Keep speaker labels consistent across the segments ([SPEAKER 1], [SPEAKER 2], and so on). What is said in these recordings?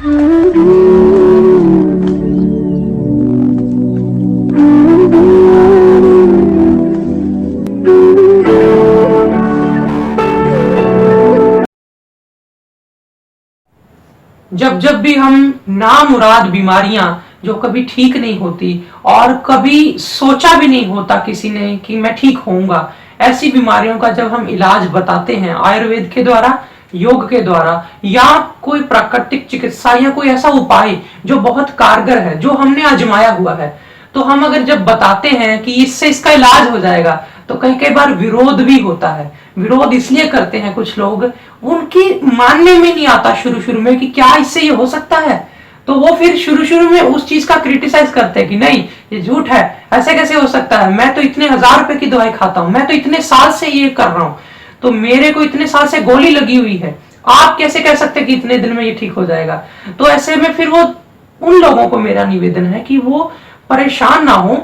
[SPEAKER 1] जब जब भी हम नामुराद बीमारियां जो कभी ठीक नहीं होती और कभी सोचा भी नहीं होता किसी ने कि मैं ठीक होऊंगा, ऐसी बीमारियों का जब हम इलाज बताते हैं आयुर्वेद के द्वारा, योग के द्वारा, या कोई प्राकृतिक चिकित्सा या कोई ऐसा उपाय जो बहुत कारगर है, जो हमने आजमाया हुआ है, तो हम अगर जब बताते हैं कि इससे इसका इलाज हो जाएगा, तो कई कई बार विरोध भी होता है। विरोध इसलिए करते हैं कुछ लोग, उनकी मानने में नहीं आता शुरू शुरू में कि क्या इससे ये हो सकता है, तो वो फिर शुरू शुरू में उस चीज का क्रिटिसाइज करते हैं कि नहीं ये झूठ है, ऐसे कैसे हो सकता है, मैं तो इतने 1000 रुपए की दवाई खाता हूं, मैं तो इतने साल से ये कर रहा हूं, तो मेरे को इतने साल से गोली लगी हुई है, आप कैसे कह सकते हैं कि इतने दिन में ये ठीक हो जाएगा। तो ऐसे में फिर वो, उन लोगों को मेरा निवेदन है कि वो परेशान ना हो,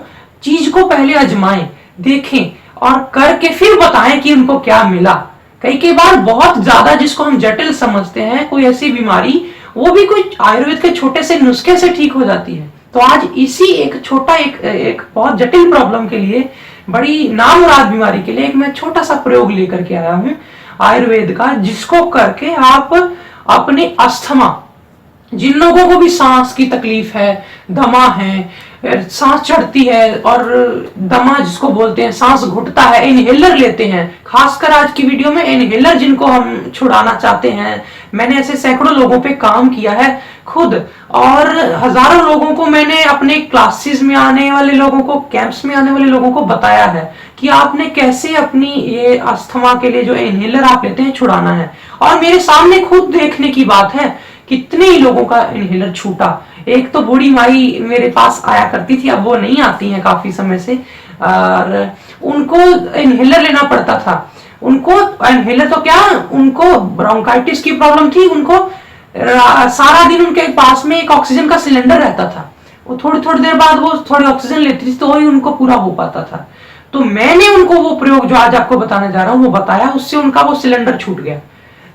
[SPEAKER 1] चीज को पहले आजमाएं, देखें और करके फिर बताएं कि उनको क्या मिला। कई बार बहुत ज्यादा जिसको हम जटिल समझते हैं कोई ऐसी बीमारी, वो भी कोई आयुर्वेद के छोटे से नुस्खे से ठीक हो जाती है। तो आज इसी एक छोटा एक बहुत जटिल प्रॉब्लम के लिए, बड़ी नामुराद बीमारी के लिए एक मैं छोटा सा प्रयोग लेकर के आया हूं आयुर्वेद का, जिसको करके आप अपने अस्थमा, जिन लोगों को भी सांस की तकलीफ है, दमा है, सांस चढ़ती है और दमा जिसको बोलते हैं, सांस घुटता है, इनहेलर लेते हैं, खासकर आज की वीडियो में इनहेलर जिनको हम छुड़ाना चाहते हैं, मैंने ऐसे सैकड़ों लोगों पे काम किया है खुद, और हजारों लोगों को मैंने अपने क्लासेस में आने वाले लोगों को, कैंप्स में आने वाले लोगों को बताया है कि आपने कैसे अपनी ये अस्थमा के लिए जो इनहेलर आप लेते हैं छुड़ाना है। और मेरे सामने खुद देखने की बात है, कितने ही लोगों का इनहेलर छूटा। एक तो बूढ़ी माई मेरे पास आया करती थी, अब वो नहीं आती हैं काफी समय से, और उनको इनहेलर लेना पड़ता था। उनको इनहेलर तो क्या, उनको ब्रोंकाइटिस की प्रॉब्लम थी, उनको सारा दिन उनके पास में एक ऑक्सीजन का सिलेंडर रहता था, वो थोड़ी थोड़ी देर बाद वो थोड़ी ऑक्सीजन लेती थी तो ही उनको पूरा हो पाता था। तो मैंने उनको वो प्रयोग जो आज आपको बताने जा रहा हूँ वो बताया, उससे उनका वो सिलेंडर छूट गया।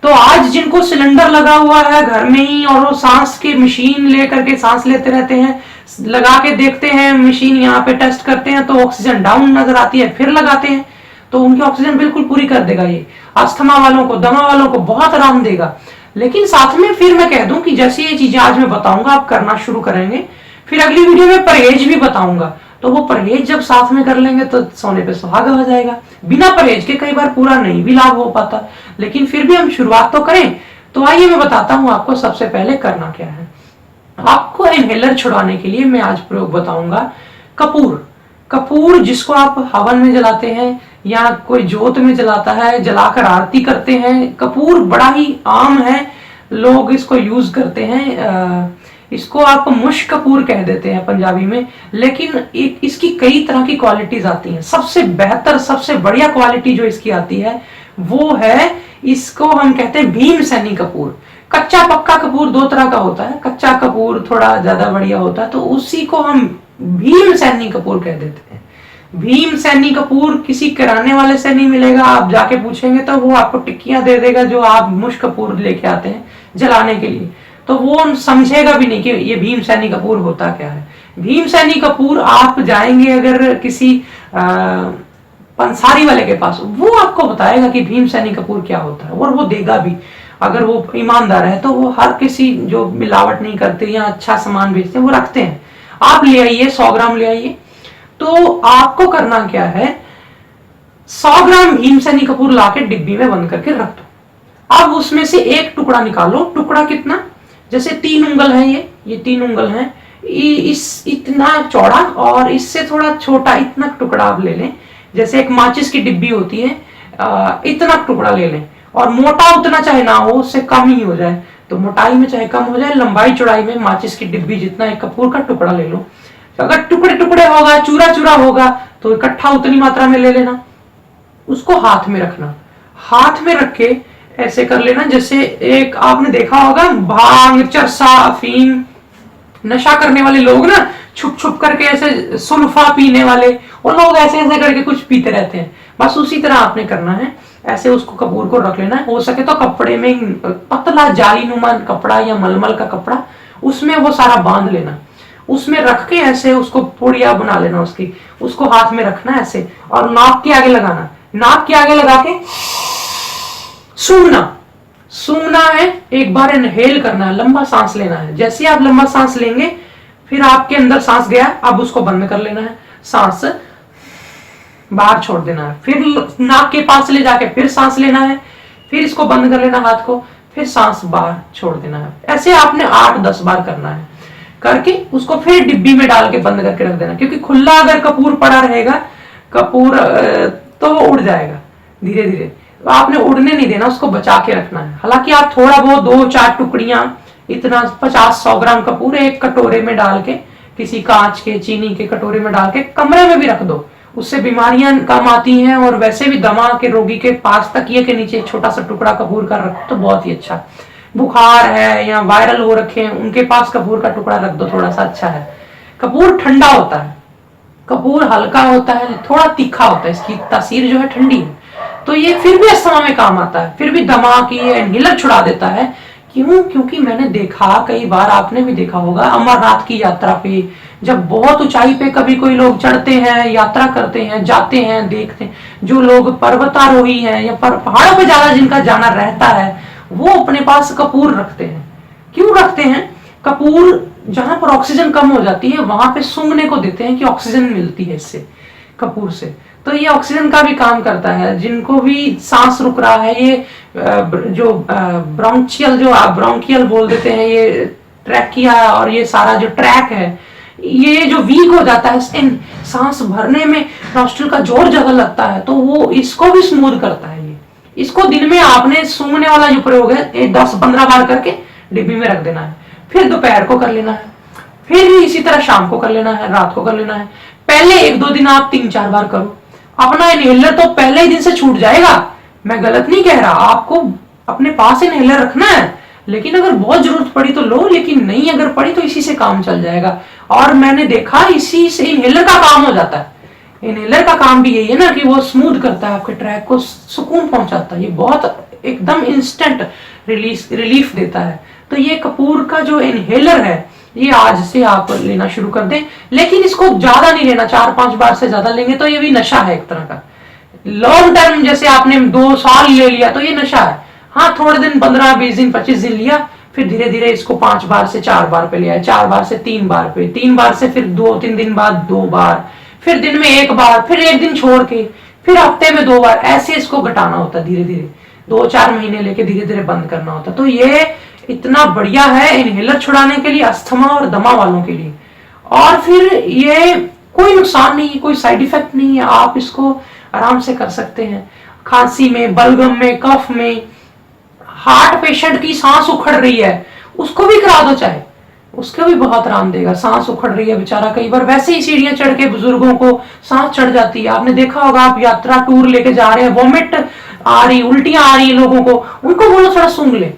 [SPEAKER 1] तो आज जिनको सिलेंडर लगा हुआ है घर में ही, और वो सांस की मशीन लेकर के सांस लेते रहते हैं, लगा के देखते हैं मशीन, यहाँ पे टेस्ट करते हैं तो ऑक्सीजन डाउन नजर आती है, फिर लगाते हैं तो उनकी ऑक्सीजन बिल्कुल पूरी कर देगा। ये अस्थमा वालों को, दमा वालों को बहुत आराम देगा। लेकिन साथ में फिर मैं कह दूं कि जैसे ये चीजें आज मैं बताऊंगा आप करना शुरू करेंगे, फिर अगली वीडियो में परहेज भी बताऊंगा, तो वो परहेज जब साथ में कर लेंगे तो सोने पे सुहागा हो जाएगा। बिना परहेज के कई बार पूरा नहीं भी लाभ हो पाता, लेकिन फिर भी हम शुरुआत तो करें। तो आइए मैं बताता हूं आपको सबसे पहले करना क्या है। आपको इनहेलर छुड़ाने के लिए मैं आज प्रयोग बताऊंगा कपूर। कपूर जिसको आप हवन में जलाते हैं या कोई जोत में जलाता है, जलाकर आरती करते हैं, कपूर बड़ा ही आम है, लोग इसको यूज करते हैं। इसको आप मुश कपूर कह देते हैं पंजाबी में, लेकिन इसकी कई तरह की क्वालिटीज आती हैं। सबसे बेहतर, सबसे बढ़िया क्वालिटी जो इसकी आती है वो है, इसको हम कहते हैं भीम सैनी कपूर। कच्चा पक्का कपूर दो तरह का होता है, कच्चा कपूर थोड़ा ज्यादा बढ़िया होता है, तो उसी को हम भीम सैनी कपूर कह देते हैं। भीम सैनी कपूर किसी किराने वाले से नहीं मिलेगा, आप जाके पूछेंगे तो वो आपको टिक्कियां दे देगा जो आप मुश कपूर लेके आते हैं जलाने के लिए, तो वो समझेगा भी नहीं कि ये भीम सैनी कपूर होता क्या है। भीम सैनी कपूर आप जाएंगे अगर किसी पंसारी वाले के पास, वो आपको बताएगा कि भीम सैनी कपूर क्या होता है, और वो देगा भी अगर वो ईमानदार है। तो वो हर किसी जो मिलावट नहीं करते या अच्छा सामान बेचते हैं वो रखते हैं। आप ले आइए, 100 ग्राम ले आइए। तो आपको करना क्या है, 100 ग्राम भीम सैनी कपूर लाके डिब्बी में बंद करके रख दो। अब उसमें से एक टुकड़ा निकालो। टुकड़ा कितना, जैसे 3 उंगल है, ये 3 उंगल है, इस इतना चौड़ा और इससे थोड़ा छोटा इतना टुकड़ा आप ले लें। जैसे एक माचिस की डिब्बी होती है, इतना टुकड़ा ले लें, और मोटा उतना चाहे ना हो, उससे कम ही हो जाए, तो मोटाई में चाहे कम हो जाए, लंबाई चौड़ाई में माचिस की डिब्बी जितना एक कपूर का टुकड़ा ले लो। तो अगर टुकड़े टुकड़े होगा, चूरा चूरा होगा, तो इकट्ठा उतनी मात्रा में ले लेना। उसको हाथ में रखना, हाथ में रख के ऐसे कर लेना जैसे एक आपने देखा होगा भांग, चरसा, अफीम, नशा करने वाले लोग ना, छुप छुप करके ऐसे सुल्फा पीने वाले, वो लोग ऐसे ऐसे करके कुछ पीते रहते हैं, बस उसी तरह आपने करना है। ऐसे उसको कपूर को रख लेना है। हो सके तो कपड़े में पतला जालीनुमा कपड़ा या मलमल का कपड़ा, उसमें वो सारा बांध लेना, उसमें रख के ऐसे उसको पुड़िया बना लेना उसकी, उसको हाथ में रखना ऐसे और नाक के आगे लगाना, नाक के आगे लगा के सूंघना, सूंघना है, एक बार इनहेल करना है, लंबा सांस लेना है। जैसे आप लंबा सांस लेंगे फिर आपके अंदर सांस गया, अब उसको बंद कर लेना है, सांस बाहर छोड़ देना है, फिर नाक के पास ले जाके फिर सांस लेना है, फिर इसको बंद कर लेना हाथ को, फिर सांस बाहर छोड़ देना है। ऐसे आपने 8-10 बार करना है, करके उसको फिर डिब्बी में डाल के बंद करके रख देना, क्योंकि खुला अगर कपूर पड़ा रहेगा, कपूर तो वो उड़ जाएगा धीरे धीरे, तो आपने उड़ने नहीं देना, उसको बचा के रखना है। हालांकि आप थोड़ा बहुत 2-4 टुकड़ियां, इतना 50-100 ग्राम कपूर एक कटोरे में डाल के, किसी कांच के चीनी के कटोरे में डाल के कमरे में भी रख दो, उससे बीमारियां कम आती हैं। और वैसे भी दमा के रोगी के पास तकिए के नीचे छोटा सा टुकड़ा कपूर का रखो तो बहुत ही अच्छा। बुखार है या वायरल हो रखे हैं, उनके पास कपूर का टुकड़ा रख दो, थोड़ा सा अच्छा है। कपूर ठंडा होता है, कपूर हल्का होता है, थोड़ा तीखा होता है, इसकी तासीर जो है ठंडी है, तो ये फिर भी अस्थमा में काम आता है, फिर भी दमा की इनहेलर छुड़ा देता है। क्यों? क्योंकि मैंने देखा कई बार, आपने भी देखा होगा, अमरनाथ की यात्रा पे जब बहुत ऊंचाई पे कभी कोई लोग चढ़ते हैं, यात्रा करते हैं, जाते हैं, देखते हैं, जो लोग पर्वतारोही हैं या पहाड़ों पे ज्यादा जिनका जाना रहता है, वो अपने पास कपूर रखते हैं। क्यों रखते हैं? कपूर जहां पर ऑक्सीजन कम हो जाती है वहां पे सूंघने को देते हैं कि ऑक्सीजन मिलती है इससे, कपूर से, तो ये ऑक्सीजन का भी काम करता है। जिनको भी सांस रुक रहा है, ये जो ब्रोंचियल, जो ब्रोंकियल बोल देते हैं, ये ट्रैकिया और ये सारा जो ट्रैक है, ये जो वीक हो जाता है, सांस भरने में नॉस्ट्रिल का जोर ज्यादा लगता है, तो वो इसको भी स्मूथ करता है। ये इसको दिन में आपने सूंघने वाला जो प्रयोग है 10-15 बार करके डिब्बी में रख देना है, फिर दोपहर को कर लेना है, फिर इसी तरह शाम को कर लेना है, रात को कर लेना है। पहले 1-2 दिन आप 3-4 बार करो, अपना इनहेलर तो पहले ही दिन से छूट जाएगा। मैं गलत नहीं कह रहा, आपको अपने पास इनहेलर रखना है, लेकिन अगर बहुत जरूरत पड़ी तो लो, लेकिन नहीं अगर पड़ी तो इसी से काम चल जाएगा। और मैंने देखा इसी से इनहेलर का काम हो जाता है। इनहेलर का काम भी यही है ना कि वो स्मूथ करता है, आपके ट्रैक को सुकून पहुंचाता है, ये बहुत एकदम इंस्टेंट रिलीफ देता है। तो ये कपूर का जो इनहेलर है, ये आज से आप लेना शुरू कर दें, लेकिन इसको ज्यादा नहीं लेना, 4-5 बार से ज्यादा लेंगे तो ये भी नशा है एक तरह का। लॉन्ग टर्म जैसे आपने 2 साल ले लिया तो ये नशा है। हाँ, थोड़े दिन, 15-20 दिन, 25 दिन लिया, फिर धीरे धीरे इसको 5 बार से 4 बार पे लिया, 4 बार से 3 बार पे, 3 बार से फिर 2-3 दिन बाद 2 बार, फिर दिन में 1 बार, फिर 1 दिन छोड़ के, फिर हफ्ते में 2 बार, ऐसे इसको घटाना होता है धीरे धीरे, 2-4 महीने लेके धीरे धीरे बंद करना होता है। तो ये इतना बढ़िया है इनहेलर छुड़ाने के लिए, अस्थमा और दमा वालों के लिए। और फिर ये कोई नुकसान नहीं है, कोई साइड इफेक्ट नहीं है, आप इसको आराम से कर सकते हैं। खांसी में, बलगम में, कफ में, हार्ट पेशेंट की सांस उखड़ रही है, उसको भी करा दो चाहे, उसको भी बहुत आराम देगा। सांस उखड़ रही है बेचारा, कई बार वैसे ही सीढ़ियां चढ़ के बुजुर्गों को सांस चढ़ जाती है, आपने देखा होगा, आप यात्रा टूर लेके जा रहे हैं, वॉमिट आ रही, उल्टियां आ रही है लोगों को, उनको बोलो थोड़ा सूंघ ले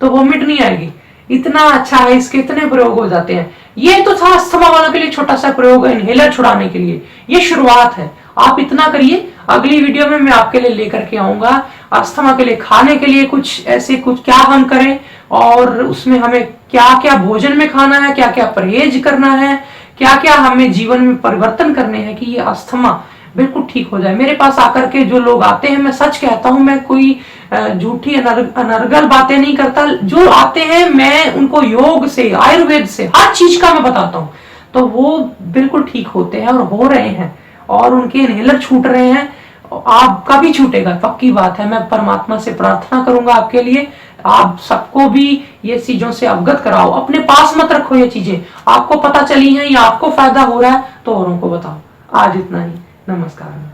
[SPEAKER 1] तो वॉमिट नहीं आएगी। इतना अच्छा है, इसके इतने प्रयोग हो जाते हैं। ये तो था अस्थमा वालों के लिए छोटा सा प्रयोग है इनहेलर छुड़ाने के लिए, ये शुरुआत है, आप इतना करिए। अगली वीडियो में मैं आपके लिए लेकर के आऊंगा अस्थमा के लिए खाने के लिए कुछ ऐसे, कुछ क्या हम करें और उसमें हमें क्या क्या भोजन में खाना है, क्या क्या परहेज करना है, क्या क्या हमें जीवन में परिवर्तन करने हैं कि ये अस्थमा बिल्कुल ठीक हो जाए। मेरे पास आकर के जो लोग आते हैं, मैं सच कहता हूं, मैं कोई झूठी अनर्गल बातें नहीं करता, जो आते हैं मैं उनको योग से, आयुर्वेद से, हर चीज का मैं बताता हूँ, तो वो बिल्कुल ठीक होते हैं और हो रहे हैं, और उनके इनहेलर छूट रहे हैं। आपका भी छूटेगा, पक्की बात है। मैं परमात्मा से प्रार्थना करूंगा आपके लिए, आप सबको भी ये चीजों से अवगत कराओ, अपने पास मत रखो ये चीजें, आपको पता चली हैं या आपको फायदा हो रहा है तो औरों को बताओ। आज इतना ही, नमस्कार।